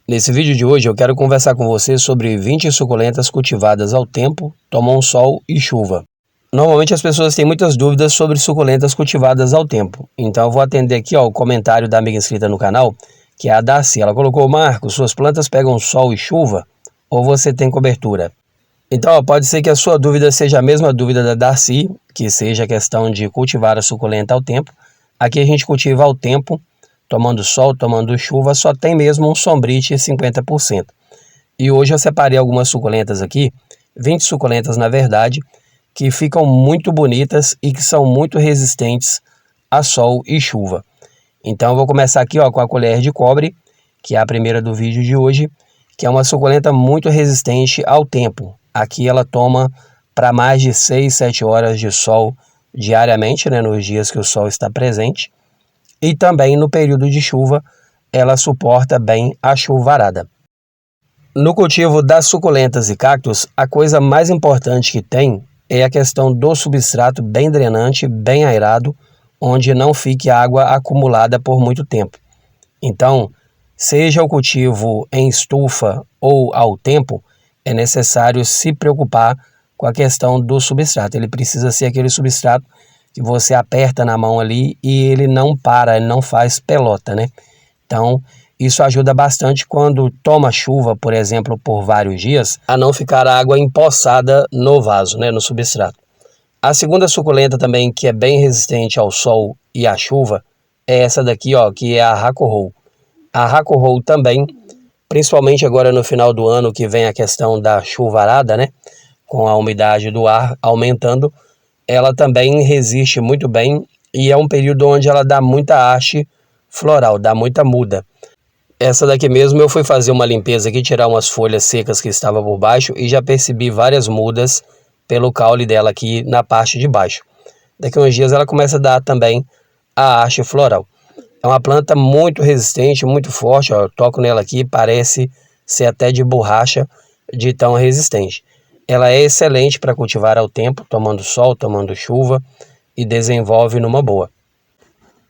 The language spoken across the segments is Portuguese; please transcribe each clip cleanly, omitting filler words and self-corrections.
Nesse vídeo de hoje eu quero conversar com você sobre 20 suculentas cultivadas ao tempo, tomam sol e chuva. Normalmente as pessoas têm muitas dúvidas sobre suculentas cultivadas ao tempo, então eu vou atender aqui o comentário da amiga inscrita no canal, que é a Darcy. Ela colocou: Marcos, suas plantas pegam sol e chuva ou você tem cobertura? Então pode ser que a sua dúvida seja a mesma dúvida da Darcy, que seja a questão de cultivar a suculenta ao tempo. Aqui a gente cultiva ao tempo, tomando sol, tomando chuva, só tem mesmo um sombrite 50%. E hoje eu separei algumas suculentas aqui, 20 suculentas na verdade, que ficam muito bonitas e que são muito resistentes a sol e chuva. Então eu vou começar aqui com a colher de cobre, que é a primeira do vídeo de hoje, que é uma suculenta muito resistente ao tempo. Aqui ela toma para mais de 6, 7 horas de sol diariamente, nos dias que o sol está presente. E também no período de chuva, ela suporta bem a chuvarada. No cultivo das suculentas e cactos, a coisa mais importante que tem é a questão do substrato bem drenante, bem aerado, onde não fique água acumulada por muito tempo. Então, seja o cultivo em estufa ou ao tempo, é necessário se preocupar com a questão do substrato. Ele precisa ser aquele substrato que você aperta na mão ali e ele não para, ele não faz pelota, Então, isso ajuda bastante quando toma chuva, por exemplo, por vários dias, a não ficar água empoçada no vaso, no substrato. A segunda suculenta também, que é bem resistente ao sol e à chuva, é essa daqui, que é a Hakuho. A Hakuho também, principalmente agora no final do ano, que vem a questão da chuvarada, com a umidade do ar aumentando, ela também resiste muito bem e é um período onde ela dá muita haste floral, dá muita muda. Essa daqui mesmo eu fui fazer uma limpeza aqui, tirar umas folhas secas que estavam por baixo e já percebi várias mudas pelo caule dela aqui na parte de baixo. Daqui a uns dias ela começa a dar também a haste floral. É uma planta muito resistente, muito forte, eu toco nela aqui, parece ser até de borracha de tão resistente. Ela é excelente para cultivar ao tempo, tomando sol, tomando chuva e desenvolve numa boa.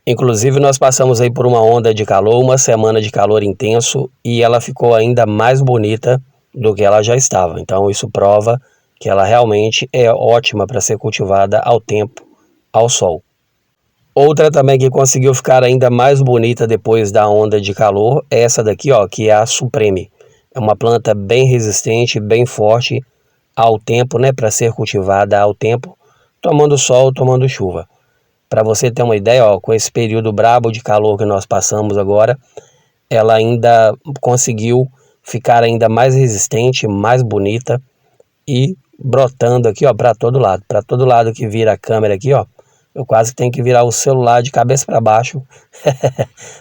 Inclusive nós passamos aí por uma onda de calor, uma semana de calor intenso e ela ficou ainda mais bonita do que ela já estava. Então isso prova que ela realmente é ótima para ser cultivada ao tempo, ao sol. Outra também que conseguiu ficar ainda mais bonita depois da onda de calor é essa daqui, que é a Supreme. É uma planta bem resistente, bem forte ao tempo, para ser cultivada ao tempo, tomando sol, tomando chuva. Para você ter uma ideia, com esse período brabo de calor que nós passamos agora, ela ainda conseguiu ficar ainda mais resistente, mais bonita e brotando aqui, para todo lado. Para todo lado que vira a câmera aqui, eu quase tenho que virar o celular de cabeça para baixo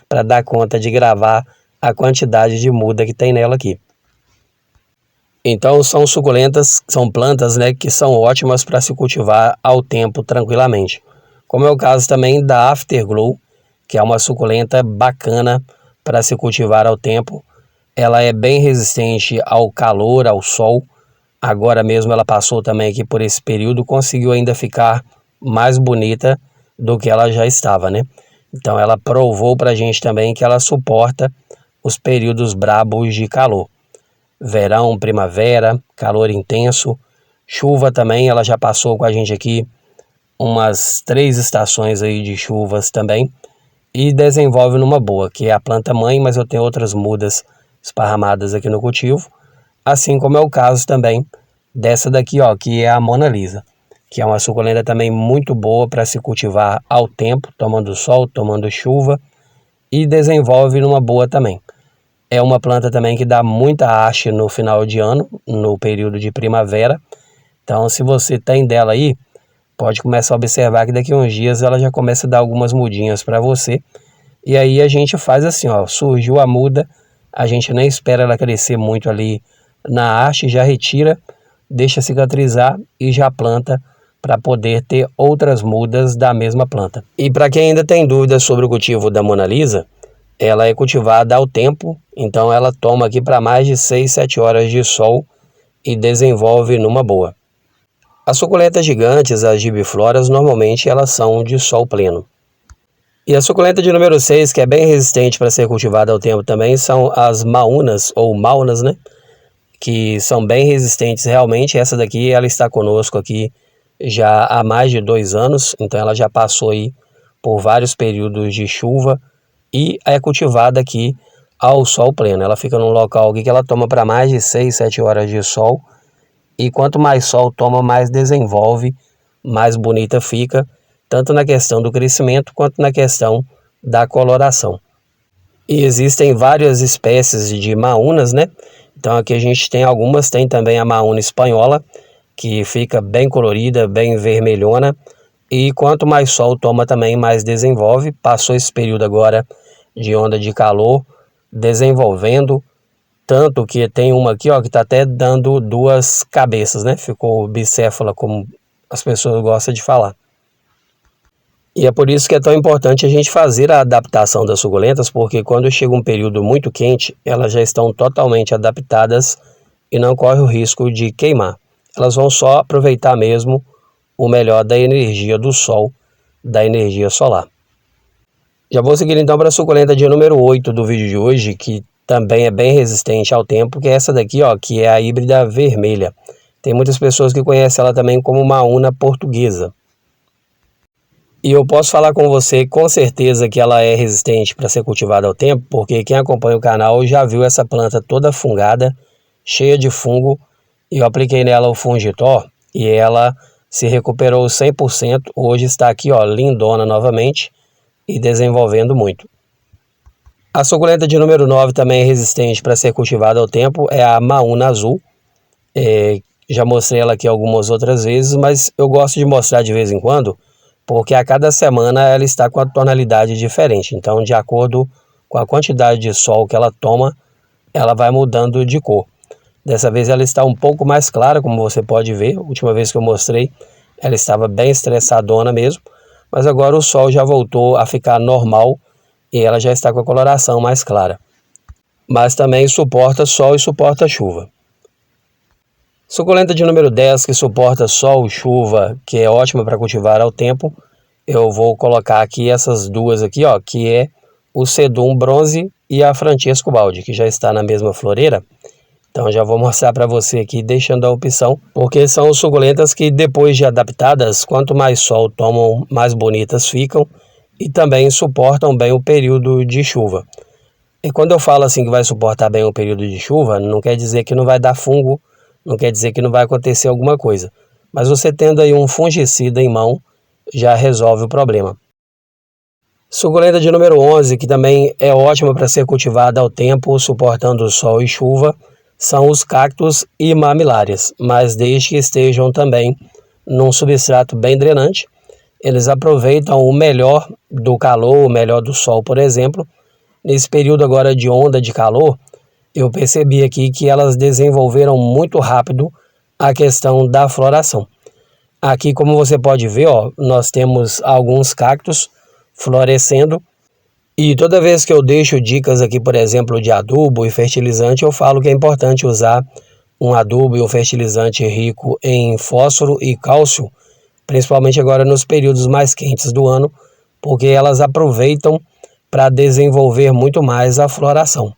para dar conta de gravar a quantidade de muda que tem nela aqui. Então são suculentas, são plantas que são ótimas para se cultivar ao tempo tranquilamente. Como é o caso também da Afterglow, que é uma suculenta bacana para se cultivar ao tempo. Ela é bem resistente ao calor, ao sol. Agora mesmo ela passou também aqui por esse período, conseguiu ainda ficar mais bonita do que ela já estava, Então ela provou para a gente também que ela suporta os períodos brabos de calor. Verão, primavera, calor intenso, chuva também, ela já passou com a gente aqui umas 3 estações aí de chuvas também e desenvolve numa boa, que é a planta mãe, mas eu tenho outras mudas esparramadas aqui no cultivo, assim como é o caso também dessa daqui, que é a Mona Lisa, que é uma suculenta também muito boa para se cultivar ao tempo, tomando sol, tomando chuva e desenvolve numa boa também. É uma planta também que dá muita haste no final de ano, no período de primavera. Então, se você tem dela aí, pode começar a observar que daqui a uns dias ela já começa a dar algumas mudinhas para você. E aí a gente faz assim, surgiu a muda, a gente nem espera ela crescer muito ali na haste, já retira, deixa cicatrizar e já planta para poder ter outras mudas da mesma planta. E para quem ainda tem dúvidas sobre o cultivo da Mona Lisa, ela é cultivada ao tempo, então ela toma aqui para mais de 6, 7 horas de sol e desenvolve numa boa. As suculentas gigantes, as gibifloras, normalmente elas são de sol pleno. E a suculenta de número 6, que é bem resistente para ser cultivada ao tempo também, são as maunas, ou maunas, né? Que são bem resistentes realmente. Essa daqui, ela está conosco aqui já há mais de 2 anos, então ela já passou aí por vários períodos de chuva e é cultivada aqui ao sol pleno. Ela fica num local aqui que ela toma para mais de 6, 7 horas de sol, e quanto mais sol toma, mais desenvolve, mais bonita fica, tanto na questão do crescimento quanto na questão da coloração. E existem várias espécies de maunas, né? Então aqui a gente tem algumas, tem também a mauna espanhola, que fica bem colorida, bem vermelhona, e quanto mais sol toma também, mais desenvolve. Passou esse período agora de onda de calor, desenvolvendo, tanto que tem uma aqui, ó, que está até dando 2 cabeças, né? Ficou bicéfala, como as pessoas gostam de falar. E é por isso que é tão importante a gente fazer a adaptação das suculentas, porque quando chega um período muito quente, elas já estão totalmente adaptadas e não corre o risco de queimar. Elas vão só aproveitar mesmo o melhor da energia do sol, da energia solar. Já vou seguir então para a suculenta de número 8 do vídeo de hoje, que também é bem resistente ao tempo, que é essa daqui, ó, que é a híbrida vermelha. Tem muitas pessoas que conhecem ela também como mauna portuguesa. E eu posso falar com você com certeza que ela é resistente para ser cultivada ao tempo, porque quem acompanha o canal já viu essa planta toda fungada, cheia de fungo, e eu apliquei nela o Fungitor e ela se recuperou 100%. Hoje está aqui, ó, lindona novamente e desenvolvendo muito. A suculenta de número 9 também é resistente para ser cultivada ao tempo, é a mauna azul. Já mostrei ela aqui algumas outras vezes, mas eu gosto de mostrar de vez em quando, porque a cada semana ela está com a tonalidade diferente. Então, de acordo com a quantidade de sol que ela toma, ela vai mudando de cor. Dessa vez ela está um pouco mais clara, como você pode ver. A última vez que eu mostrei, ela estava bem estressadona mesmo, mas agora o sol já voltou a ficar normal e ela já está com a coloração mais clara. Mas também suporta sol e suporta chuva. Suculenta de número 10, que suporta sol e chuva, que é ótima para cultivar ao tempo, eu vou colocar aqui essas duas aqui, ó, que é o Sedum Bronze e a Francesco Baldi, que já está na mesma floreira. Então já vou mostrar para você aqui, deixando a opção, porque são suculentas que depois de adaptadas, quanto mais sol tomam, mais bonitas ficam e também suportam bem o período de chuva. E quando eu falo assim que vai suportar bem o período de chuva, não quer dizer que não vai dar fungo, não quer dizer que não vai acontecer alguma coisa. Mas você tendo aí um fungicida em mão, já resolve o problema. Suculenta de número 11, que também é ótima para ser cultivada ao tempo, suportando sol e chuva, são os cactos e mamilárias, mas desde que estejam também num substrato bem drenante. Eles aproveitam o melhor do calor, o melhor do sol, por exemplo. Nesse período agora de onda de calor, eu percebi aqui que elas desenvolveram muito rápido a questão da floração. Aqui, como você pode ver, ó, nós temos alguns cactos florescendo. E toda vez que eu deixo dicas aqui, por exemplo, de adubo e fertilizante, eu falo que é importante usar um adubo e um fertilizante rico em fósforo e cálcio, principalmente agora nos períodos mais quentes do ano, porque elas aproveitam para desenvolver muito mais a floração.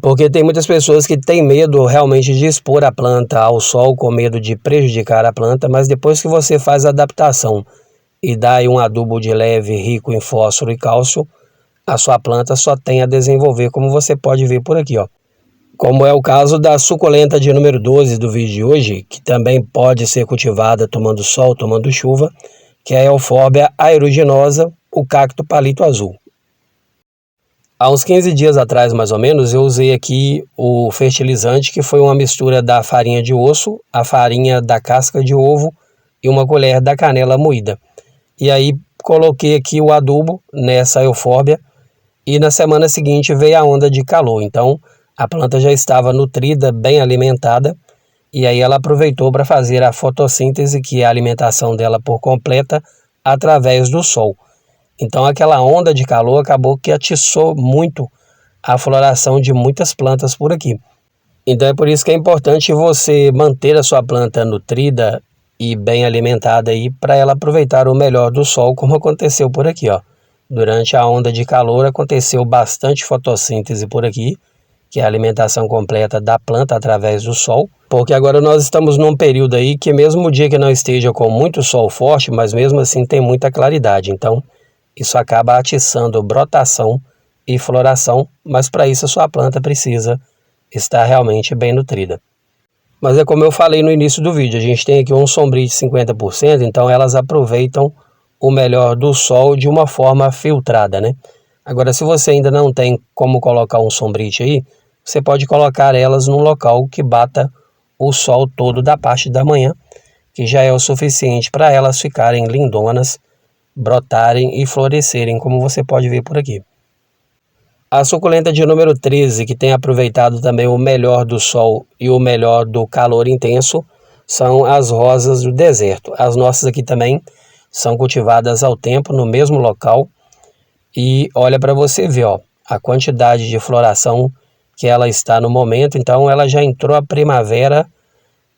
Porque tem muitas pessoas que têm medo realmente de expor a planta ao sol, com medo de prejudicar a planta, mas depois que você faz a adaptação e dá aí um adubo de leve rico em fósforo e cálcio, a sua planta só tem a desenvolver, como você pode ver por aqui, ó. Como é o caso da suculenta de número 12 do vídeo de hoje, que também pode ser cultivada tomando sol, tomando chuva, que é a Euphorbia aeruginosa, o cacto palito azul. Há uns 15 dias atrás, mais ou menos, eu usei aqui o fertilizante, que foi uma mistura da farinha de osso, a farinha da casca de ovo e uma colher da canela moída. E aí coloquei aqui o adubo nessa Euphorbia, e na semana seguinte veio a onda de calor. Então a planta já estava nutrida, bem alimentada, e aí ela aproveitou para fazer a fotossíntese, que é a alimentação dela por completa através do sol. Então aquela onda de calor acabou que atiçou muito a floração de muitas plantas por aqui. Então é por isso que é importante você manter a sua planta nutrida e bem alimentada aí, para ela aproveitar o melhor do sol, como aconteceu por aqui, ó. Durante a onda de calor aconteceu bastante fotossíntese por aqui, que é a alimentação completa da planta através do sol, porque agora nós estamos num período aí que mesmo o dia que não esteja com muito sol forte, mas mesmo assim tem muita claridade, então isso acaba atiçando brotação e floração, mas para isso a sua planta precisa estar realmente bem nutrida. Mas é como eu falei no início do vídeo, a gente tem aqui um Sombrite 50%, então elas aproveitam o melhor do sol de uma forma filtrada, né? Agora, se você ainda não tem como colocar um Sombrite aí, você pode colocar elas num local que bata o sol todo da parte da manhã, que já é o suficiente para elas ficarem lindonas, brotarem e florescerem, como você pode ver por aqui. A suculenta de número 13, que tem aproveitado também o melhor do sol e o melhor do calor intenso, são as rosas do deserto. As nossas aqui também são cultivadas ao tempo, no mesmo local. E olha para você ver, ó, a quantidade de floração que ela está no momento. Então ela já entrou a primavera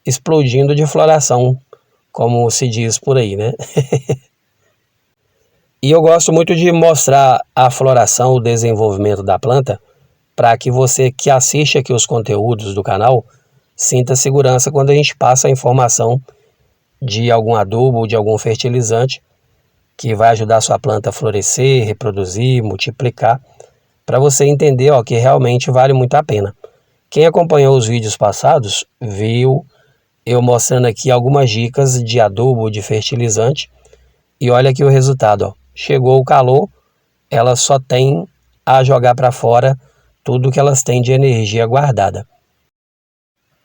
explodindo de floração, como se diz por aí, né? E eu gosto muito de mostrar a floração, o desenvolvimento da planta, para que você que assiste aqui os conteúdos do canal sinta segurança quando a gente passa a informação de algum adubo ou de algum fertilizante que vai ajudar a sua planta a florescer, reproduzir, multiplicar, para você entender, ó, que realmente vale muito a pena. Quem acompanhou os vídeos passados viu eu mostrando aqui algumas dicas de adubo, de fertilizante, e olha aqui o resultado, ó. Chegou o calor, elas só têm a jogar para fora tudo que elas têm de energia guardada.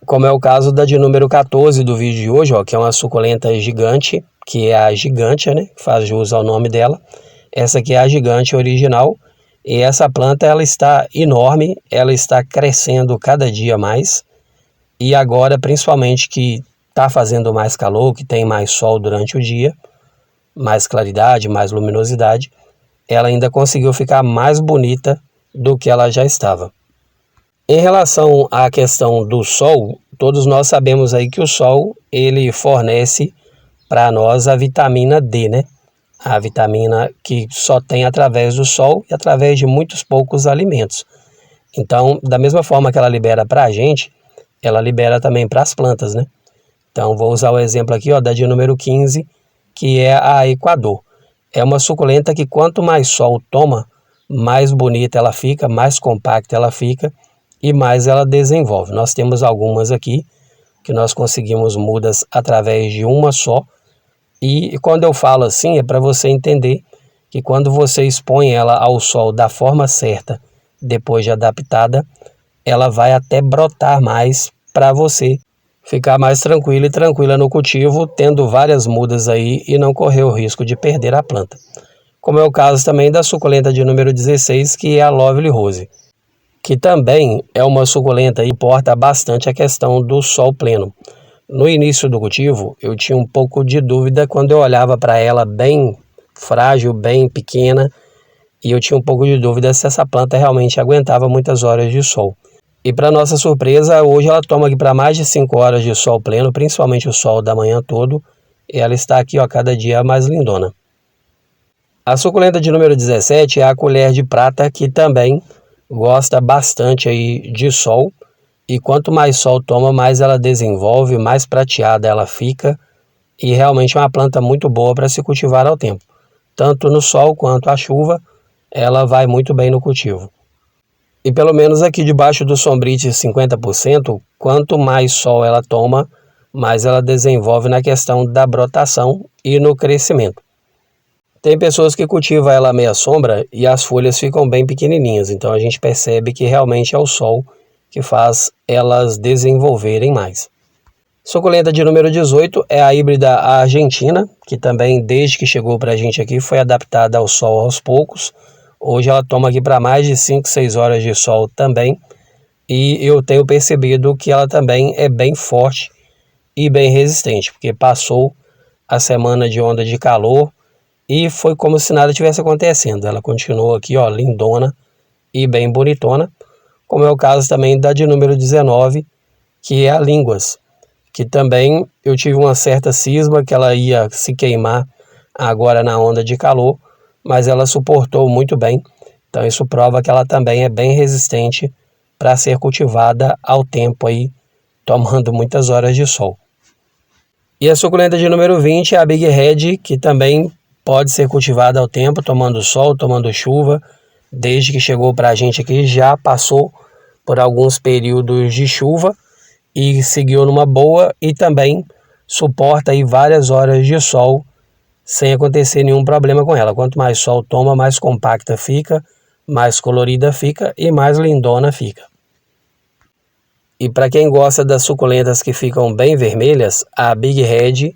Como é o caso da de número 14 do vídeo de hoje, ó, que é uma suculenta gigante, que é a gigante, né? Faz jus ao nome dela. Essa aqui é a gigante original. E essa planta ela está enorme, ela está crescendo cada dia mais. E agora, principalmente que está fazendo mais calor, que tem mais sol durante o dia, mais claridade, mais luminosidade, ela ainda conseguiu ficar mais bonita do que ela já estava. Em relação à questão do sol, todos nós sabemos aí que o sol ele fornece para nós a vitamina D, né? A vitamina que só tem através do sol e através de muitos poucos alimentos. Então, da mesma forma que ela libera para a gente, ela libera também para as plantas, né? Então, vou usar o exemplo aqui, ó, da de número 15, que é a Equador. É uma suculenta que quanto mais sol toma, mais bonita ela fica, mais compacta ela fica e mais ela desenvolve. Nós temos algumas aqui que nós conseguimos mudas através de uma só. E quando eu falo assim, é para você entender que quando você expõe ela ao sol da forma certa, depois de adaptada, ela vai até brotar mais para você ficar mais tranquilo e tranquila no cultivo, tendo várias mudas aí e não correr o risco de perder a planta. Como é o caso também da suculenta de número 16, que é a Lovely Rose, que também é uma suculenta e importa bastante a questão do sol pleno. No início do cultivo, eu tinha um pouco de dúvida quando eu olhava para ela bem frágil, bem pequena, e eu tinha um pouco de dúvida se essa planta realmente aguentava muitas horas de sol. E para nossa surpresa, hoje ela toma aqui para mais de 5 horas de sol pleno, principalmente o sol da manhã todo, e ela está aqui, ó, cada dia mais lindona. A suculenta de número 17 é a colher de prata, que também gosta bastante aí de sol, e quanto mais sol toma, mais ela desenvolve, mais prateada ela fica, e realmente é uma planta muito boa para se cultivar ao tempo. Tanto no sol quanto à chuva, ela vai muito bem no cultivo. E pelo menos aqui debaixo do Sombrite 50%, quanto mais sol ela toma, mais ela desenvolve na questão da brotação e no crescimento. Tem pessoas que cultivam ela à meia sombra e as folhas ficam bem pequenininhas, então a gente percebe que realmente é o sol que faz elas desenvolverem mais. Suculenta de número 18 é a híbrida argentina, que também desde que chegou para a gente aqui foi adaptada ao sol aos poucos. Hoje ela toma aqui para mais de 5, 6 horas de sol também, e eu tenho percebido que ela também é bem forte e bem resistente, porque passou a semana de onda de calor e foi como se nada tivesse acontecendo. Ela continuou aqui, ó, lindona e bem bonitona, como é o caso também da de número 19, que é a Línguas, que também eu tive uma certa cisma que ela ia se queimar agora na onda de calor, mas ela suportou muito bem. Então isso prova que ela também é bem resistente para ser cultivada ao tempo aí, tomando muitas horas de sol. E a suculenta de número 20 é a Big Red, que também pode ser cultivada ao tempo, tomando sol, tomando chuva. Desde que chegou para a gente aqui, já passou por alguns períodos de chuva e seguiu numa boa e também suporta aí várias horas de sol sem acontecer nenhum problema com ela. Quanto mais sol toma, mais compacta fica, mais colorida fica e mais lindona fica. E para quem gosta das suculentas que ficam bem vermelhas, a Big Red,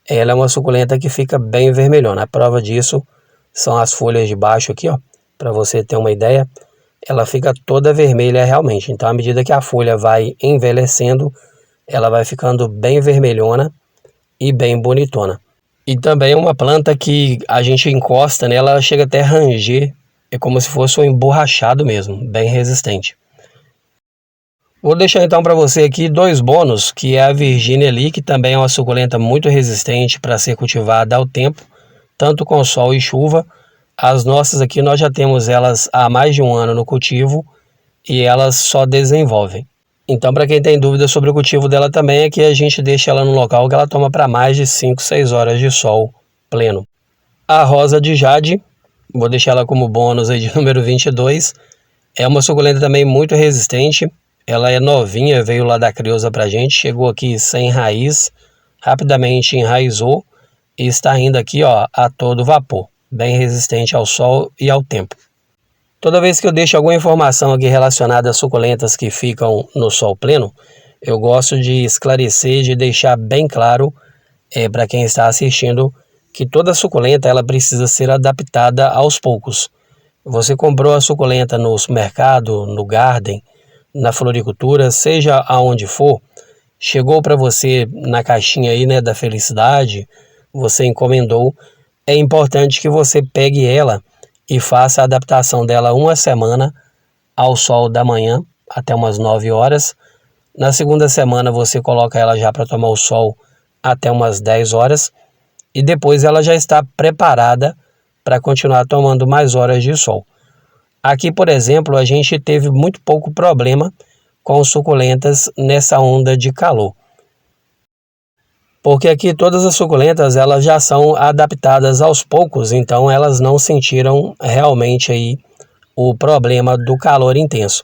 ela é uma suculenta que fica bem vermelhona. A prova disso são as folhas de baixo aqui, ó, para você ter uma ideia. Ela fica toda vermelha realmente. Então, à medida que a folha vai envelhecendo, ela vai ficando bem vermelhona e bem bonitona. E também é uma planta que a gente encosta nela, ela chega até a ranger. É como se fosse um emborrachado mesmo, bem resistente. Vou deixar então para você aqui 2 bônus, que é a Virginia Lee, que também é uma suculenta muito resistente para ser cultivada ao tempo, tanto com sol e chuva. As nossas aqui nós já temos elas há mais de um ano no cultivo e elas só desenvolvem. Então, para quem tem dúvida sobre o cultivo dela também, é que a gente deixa ela no local que ela toma para mais de 5, 6 horas de sol pleno. A Rosa de Jade, vou deixar ela como bônus aí de número 22, é uma suculenta também muito resistente. Ela é novinha, veio lá da Creuza pra gente, chegou aqui sem raiz, rapidamente enraizou e está indo aqui, ó, a todo vapor, bem resistente ao sol e ao tempo. Toda vez que eu deixo alguma informação aqui relacionada a suculentas que ficam no sol pleno, eu gosto de esclarecer, de deixar bem claro para quem está assistindo que toda suculenta ela precisa ser adaptada aos poucos. Você comprou a suculenta no supermercado, no garden, na floricultura, seja aonde for, chegou para você na caixinha aí, né, da felicidade, você encomendou, é importante que você pegue ela e faça a adaptação dela uma semana ao sol da manhã, até umas 9 horas. Na segunda semana você coloca ela já para tomar o sol até umas 10 horas e depois ela já está preparada para continuar tomando mais horas de sol. Aqui, por exemplo, a gente teve muito pouco problema com suculentas nessa onda de calor. Porque aqui todas as suculentas elas já são adaptadas aos poucos, então elas não sentiram realmente aí o problema do calor intenso.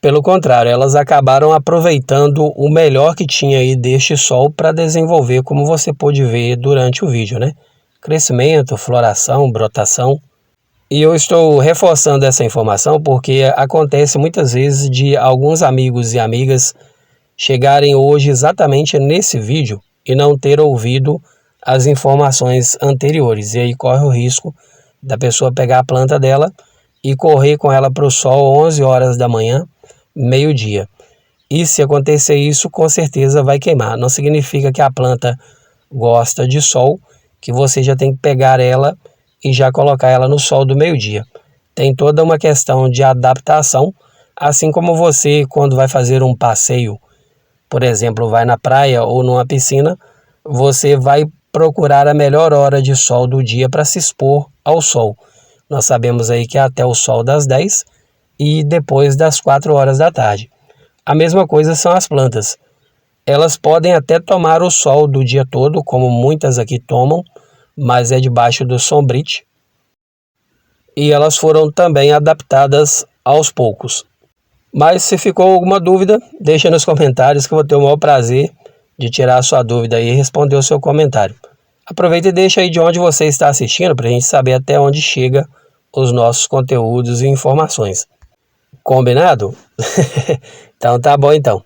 Pelo contrário, elas acabaram aproveitando o melhor que tinha aí deste sol para desenvolver, como você pôde ver durante o vídeo, né? Crescimento, floração, brotação. E eu estou reforçando essa informação porque acontece muitas vezes de alguns amigos e amigas chegarem hoje exatamente nesse vídeo e não ter ouvido as informações anteriores. E aí corre o risco da pessoa pegar a planta dela e correr com ela para o sol 11 horas da manhã, meio-dia. E se acontecer isso, com certeza vai queimar. Não significa que a planta gosta de sol, que você já tem que pegar ela e já colocar ela no sol do meio-dia. Tem toda uma questão de adaptação, assim como você, quando vai fazer um passeio, por exemplo, vai na praia ou numa piscina, você vai procurar a melhor hora de sol do dia para se expor ao sol. Nós sabemos aí que é até o sol das 10 e depois das 4 horas da tarde. A mesma coisa são as plantas. Elas podem até tomar o sol do dia todo, como muitas aqui tomam, mas é debaixo do sombrite. E elas foram também adaptadas aos poucos. Mas se ficou alguma dúvida, deixa nos comentários que eu vou ter o maior prazer de tirar a sua dúvida e responder o seu comentário. Aproveita e deixa aí de onde você está assistindo para a gente saber até onde chega os nossos conteúdos e informações. Combinado? Então tá bom então.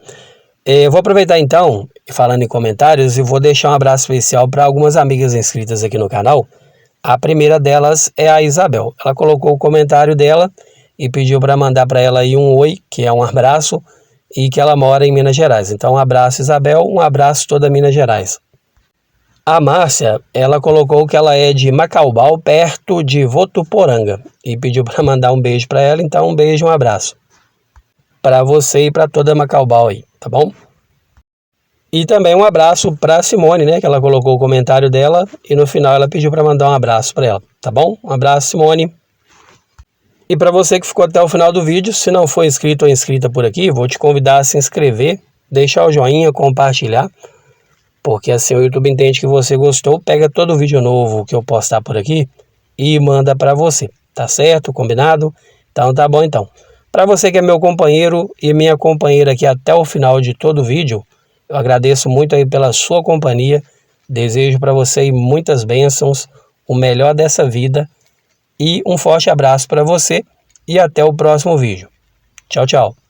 Eu vou aproveitar então, falando em comentários, e vou deixar um abraço especial para algumas amigas inscritas aqui no canal. A primeira delas é a Isabel. Ela colocou o comentário dela e pediu para mandar para ela aí um oi, que é um abraço, e que ela mora em Minas Gerais. Então um abraço, Isabel, um abraço toda Minas Gerais. A Márcia, ela colocou que ela é de Macaubal, perto de Votuporanga, e pediu para mandar um beijo para ela, então um beijo, um abraço para você e para toda Macaubal aí, tá bom? E também um abraço para a Simone, né, que ela colocou o comentário dela e no final ela pediu para mandar um abraço para ela, tá bom? Um abraço, Simone. E para você que ficou até o final do vídeo, se não for inscrito ou inscrita por aqui, vou te convidar a se inscrever, deixar o joinha, compartilhar, porque assim o YouTube entende que você gostou, pega todo vídeo novo que eu postar por aqui e manda para você, tá certo? Combinado? Então tá bom então. Para você que é meu companheiro e minha companheira aqui até o final de todo o vídeo, eu agradeço muito aí pela sua companhia, desejo para você muitas bênçãos, o melhor dessa vida e um forte abraço para você e até o próximo vídeo. Tchau, tchau.